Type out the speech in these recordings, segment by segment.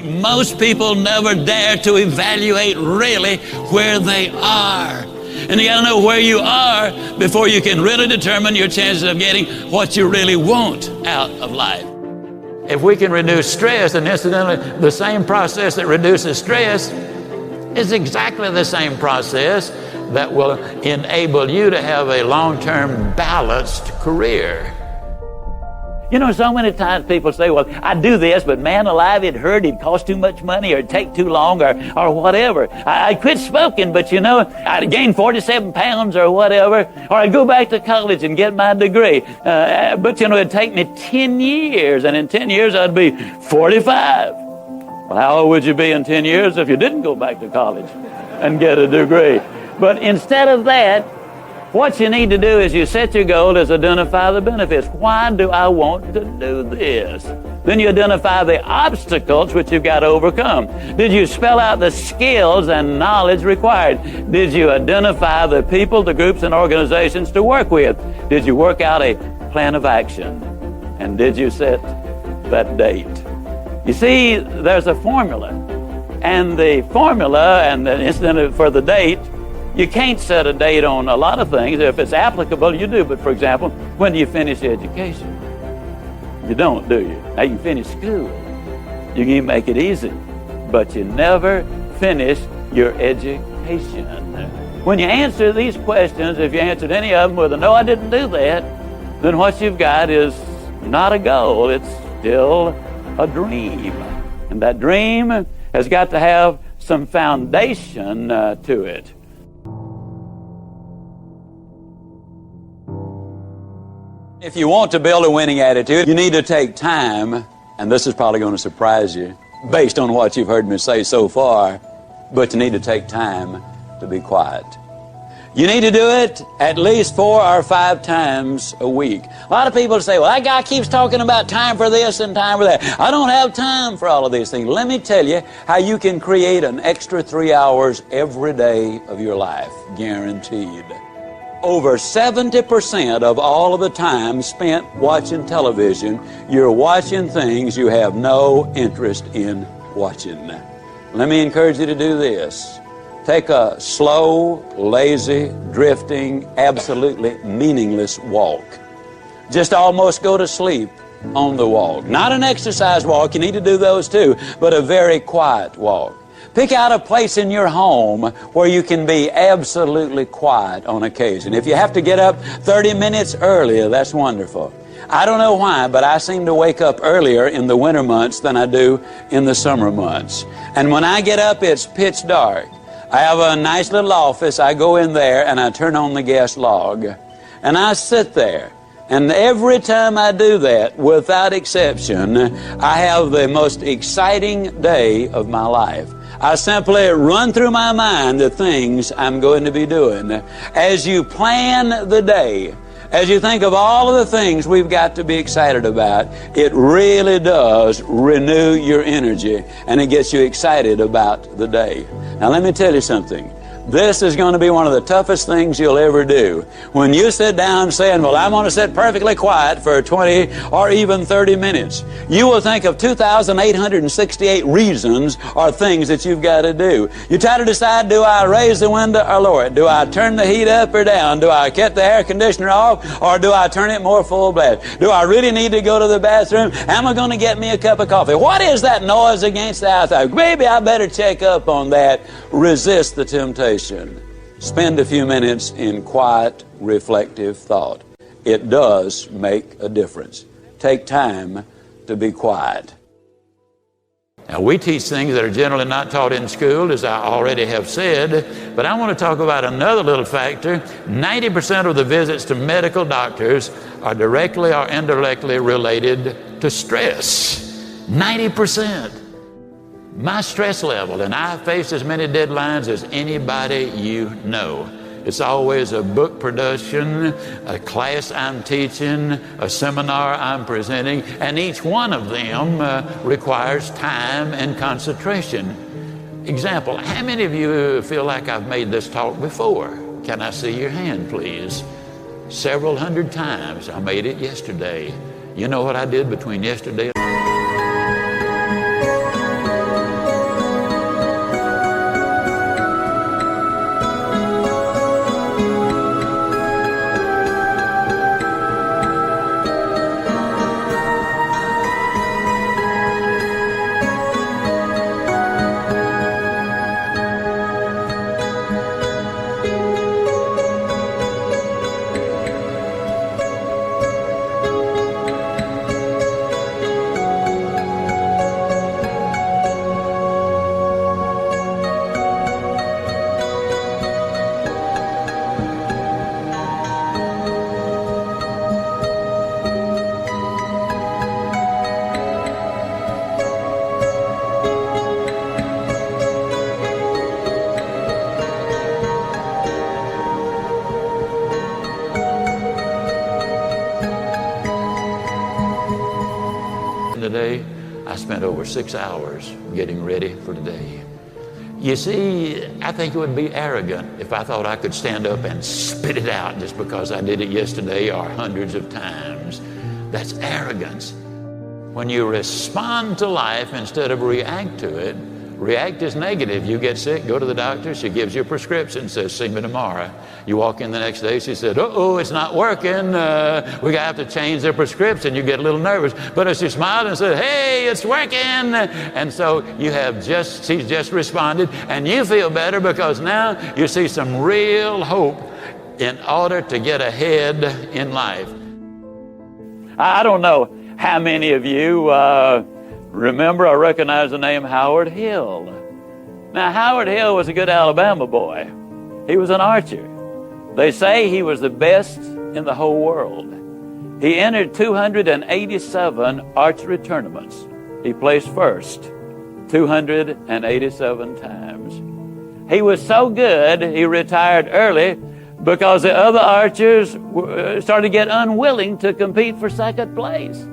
most people never dare to evaluate really where they are. And you got to know where you are before you can really determine your chances of getting what you really want out of life. If we can reduce stress, and incidentally, the same process that reduces stress is exactly the same process that will enable you to have a long-term balanced career. You know, so many times people say, well, I do this, but man alive, it hurt, it cost too much money, or it take too long, or whatever. I quit smoking, but you know, I'd gain 47 pounds or whatever, or I'd go back to college and get my degree. But you know, it'd take me 10 years, and in 10 years I'd be 45. Well, how old would you be in 10 years if you didn't go back to college and get a degree? But instead of that, what you need to do is you set your goal is identify the benefits. Why do I want to do this? Then you identify the obstacles which you've got to overcome. Did you spell out the skills and knowledge required? Did you identify the people, the groups, and organizations to work with? Did you work out a plan of action? And did you set that date? You see, there's a formula. And the formula and the incident for the date, you can't set a date on a lot of things. If it's applicable, you do. But for example, when do you finish education? You don't, do you? Now, you finish school. You can make it easy. But you never finish your education. When you answer these questions, if you answered any of them with a no, I didn't do that, then what you've got is not a goal. It's still a dream. And that dream has got to have some foundation to it. If you want to build a winning attitude, you need to take time, and this is probably going to surprise you based on what you've heard me say so far, but you need to take time to be quiet. You need to do it at least 4 or 5 times a week. A lot of people say, well, that guy keeps talking about time for this and time for that. I don't have time for all of these things. Let me tell you how you can create an extra 3 hours every day of your life, guaranteed. Over 70% of all of the time spent watching television, you're watching things you have no interest in watching. Let me encourage you to do this. Take a slow, lazy, drifting, absolutely meaningless walk. Just almost go to sleep on the walk. Not an exercise walk, you need to do those too, but a very quiet walk. Pick out a place in your home where you can be absolutely quiet on occasion. If you have to get up 30 minutes earlier, that's wonderful. I don't know why, but I seem to wake up earlier in the winter months than I do in the summer months. And when I get up, it's pitch dark. I have a nice little office. I go in there and I turn on the gas log. And I sit there. And every time I do that, without exception, I have the most exciting day of my life. I simply run through my mind the things I'm going to be doing. As you plan the day, as you think of all of the things we've got to be excited about, it really does renew your energy and it gets you excited about the day. Now let me tell you something. This is going to be one of the toughest things you'll ever do. When you sit down saying, well, I'm going to sit perfectly quiet for 20 or even 30 minutes, you will think of 2,868 reasons or things that you've got to do. You try to decide, do I raise the window or lower it? Do I turn the heat up or down? Do I cut the air conditioner off or do I turn it more full blast? Do I really need to go to the bathroom? Am I going to get me a cup of coffee? What is that noise against the outside? Maybe I better check up on that. Resist the temptation. Spend a few minutes in quiet, reflective thought. It does make a difference. Take time to be quiet. Now, we teach things that are generally not taught in school, as I already have said, but I want to talk about another little factor. 90% of the visits to medical doctors are directly or indirectly related to stress. 90%. My stress level, and I face as many deadlines as anybody you know. It's always a book production, a class I'm teaching, a seminar I'm presenting, and each one of them requires time and concentration. Example, how many of you feel like I've made this talk before? Can I see your hand, please? Several hundred times. I made it yesterday. You know what I did between yesterday and over 6 hours getting ready for today. You see, I think it would be arrogant if I thought I could stand up and spit it out just because I did it yesterday or hundreds of times. That's arrogance. When you respond to life instead of react to it, react is negative. You get sick, go to the doctor, she gives you a prescription, says, see me tomorrow. You walk in the next day, she said, uh-oh, it's not working. We have to change the prescription. You get a little nervous. But if she smiled and said, hey, it's working. And so she's just responded, and you feel better because now you see some real hope in order to get ahead in life. I don't know how many of you remember or recognize the name Howard Hill. Now, Howard Hill was a good Alabama boy. He was an archer. They say he was the best in the whole world. He entered 287 archery tournaments. He placed first 287 times. He was so good, he retired early because the other archers started to get unwilling to compete for second place.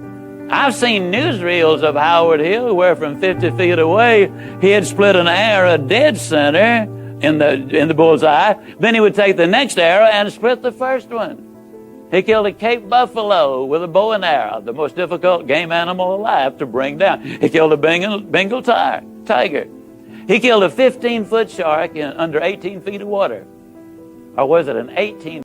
I've seen newsreels of Howard Hill where from 50 feet away he had split an arrow dead center in the bullseye. Then he would take the next arrow and split the first one. He killed a Cape buffalo with a bow and arrow, the most difficult game animal alive to bring down. He killed a Bengal tiger. He killed a 15-foot shark in under 18 feet of water. Or was it an 18?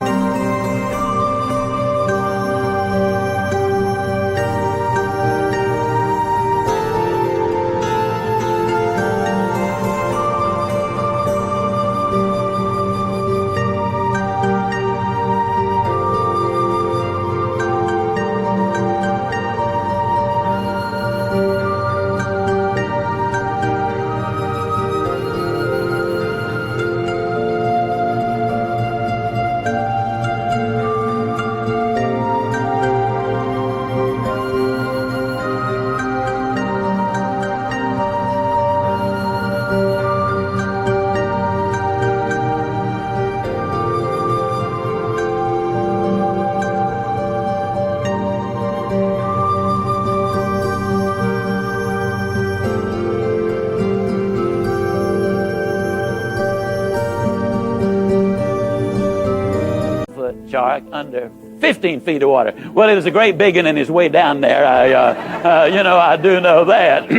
Shark under 15 feet of water. Well, it was a great big one in his way down there. I do know that.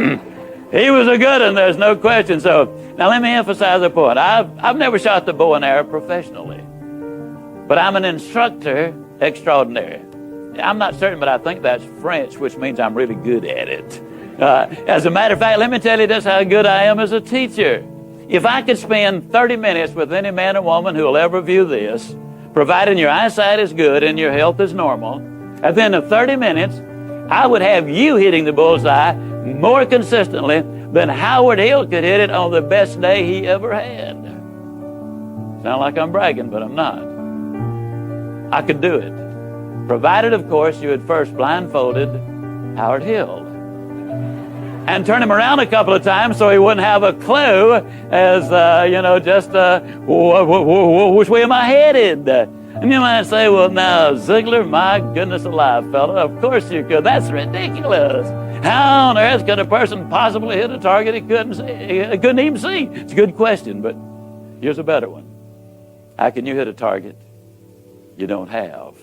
He was a good one, there's no question. So now let me emphasize a point. I've never shot the bow and arrow professionally, but I'm an instructor extraordinaire. I'm not certain, but I think that's French, which means I'm really good at it. As a matter of fact, let me tell you just how good I am as a teacher. If I could spend 30 minutes with any man or woman who will ever view this, providing your eyesight is good and your health is normal, at the end of 30 minutes, I would have you hitting the bullseye more consistently than Howard Hill could hit it on the best day he ever had. Sound like I'm bragging, but I'm not. I could do it. Provided, of course, you had first blindfolded Howard Hill and turn him around a couple of times so he wouldn't have a clue as, which way am I headed? And you might say, well, now, Ziegler, my goodness alive, fella, of course you could. That's ridiculous. How on earth could a person possibly hit a target he couldn't even see? It's a good question, but here's a better one. How can you hit a target you don't have?